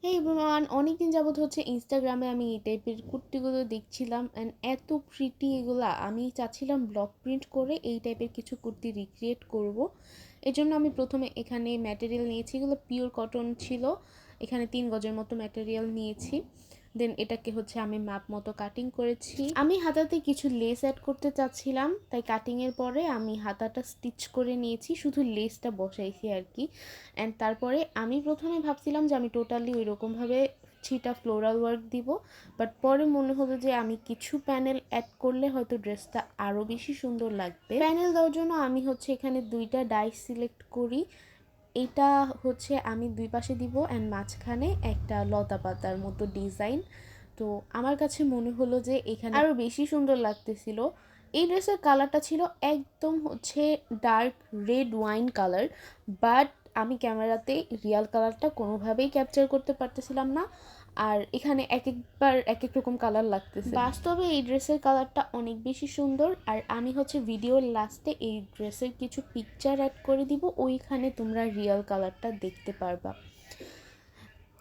হেই everyone, অনেকদিন যাবত হচ্ছে ইনস্টাগ্রামে আমি এই টাইপের কুর্তিগুলো দেখছিলাম অ্যান্ড এত প্রিটি এগুলা। আমি চাচ্ছিলাম ব্লক প্রিন্ট করে এই টাইপের কিছু কুর্তি রিক্রিয়েট করব। এই জন্য আমি প্রথমে এখানে ম্যাটেরিয়াল নিয়েছি, এগুলো পিওর কটন ছিল। এখানে 3 গজের মতো ম্যাটেরিয়াল নিয়েছি। দেন এটাকে হচ্ছে আমি মাপ মতো কাটিং করেছি। আমি হাতাতে কিছু লেস অ্যাড করতে চাচ্ছিলাম, তাই কাটিংয়ের পরে আমি হাতাটা স্টিচ করে নিয়েছি, শুধু লেসটা বসাইছি আর কি। অ্যান্ড তারপরে আমি প্রথমে ভাবছিলাম যে আমি টোটালি ওই রকমভাবে ছিটা ফ্লোরাল ওয়ার্ক দিব, বাট পরে মনে হলো যে আমি কিছু প্যানেল অ্যাড করলে হয়তো ড্রেসটা আরও বেশি সুন্দর লাগবে। প্যানেল দেওয়ার জন্য আমি হচ্ছে এখানে 2টা ডাইস সিলেক্ট করি। এইটা হচ্ছে আমি 2 পাশে দিব অ্যান্ড মাঝখানে একটা লতা পাতার মতো ডিজাইন। তো আমার কাছে মনে হলো যে এখানে আরও বেশি সুন্দর লাগতেছিল। এই ড্রেসের কালারটা ছিল একদম হচ্ছে dark red wine colour, but আমি ক্যামেরাতে রিয়াল কালারটা কোনোভাবেই ক্যাপচার করতে পারতেছিলাম না। আর এখানে এক একবার এক এক রকম কালার লাগতেছে। বাস্তবে এই ড্রেসের কালারটা অনেক বেশি সুন্দর। আর আমি হচ্ছে ভিডিওর লাস্টে এই ড্রেসের কিছু পিকচার অ্যাড করে দিব, ওইখানে তোমরা রিয়াল কালারটা দেখতে পারবা।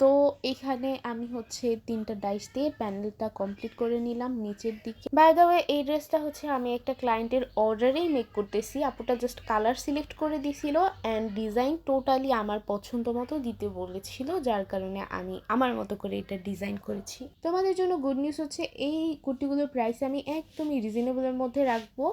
তো এখানে আমি হচ্ছে 3টা ডাইস দিয়ে প্যানেলটা কমপ্লিট করে নিলাম নিচের দিকে। বাই দ্য ওয়ে, এই ড্রেসটা হচ্ছে আমি একটা ক্লায়েন্টের অর্ডারেই মেক করতেছি। আপুটা জাস্ট কালার সিলেক্ট করে দিছিল অ্যান্ড ডিজাইন টোটালি আমার পছন্দ মতো দিতে বলেছিল, যার কারণে আমি আমার মতো করে এটা ডিজাইন করেছি। তোমাদের জন্য গুড নিউজ হচ্ছে এই কুর্তিগুলোর প্রাইস আমি একদমই রিজনেবলের মধ্যে রাখবো,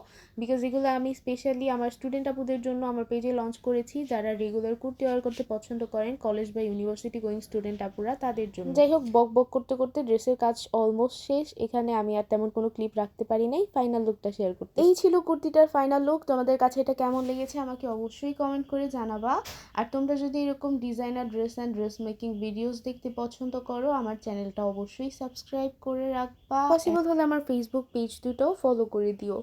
বিকজ এগুলো আমি স্পেশালি আমার স্টুডেন্ট আপুদের জন্য আমার পেজে লঞ্চ করেছি, যারা রেগুলার কুর্তি অর্ডার করতে পছন্দ করেন, কলেজ বা ইউনিভার্সিটি গোয়িং স্টুডেন্ট আপুরা তাদের জন্য। যাই হোক, বক বক করতে করতে ড্রেসের কাজ অলমোস্ট শেষ। এখানে আমি আর তেমন কোনো ক্লিপ রাখতে পারি নাই, ফাইনাল লুকটা শেয়ার করতে। এই ছিল কুর্তিটার ফাইনাল লুক। তোমাদের কাছে এটা কেমন লেগেছে আমাকে অবশ্যই কমেন্ট করে জানাবা। আর তোমরা যদি এরকম designer dress and dress making videos দেখতে পছন্দ করো, আমার চ্যানেলটা অবশ্যই সাবস্ক্রাইব করে রাখবা। পসিবল হলে আমার ফেসবুক পেজ দুটোও ফলো করে দিও।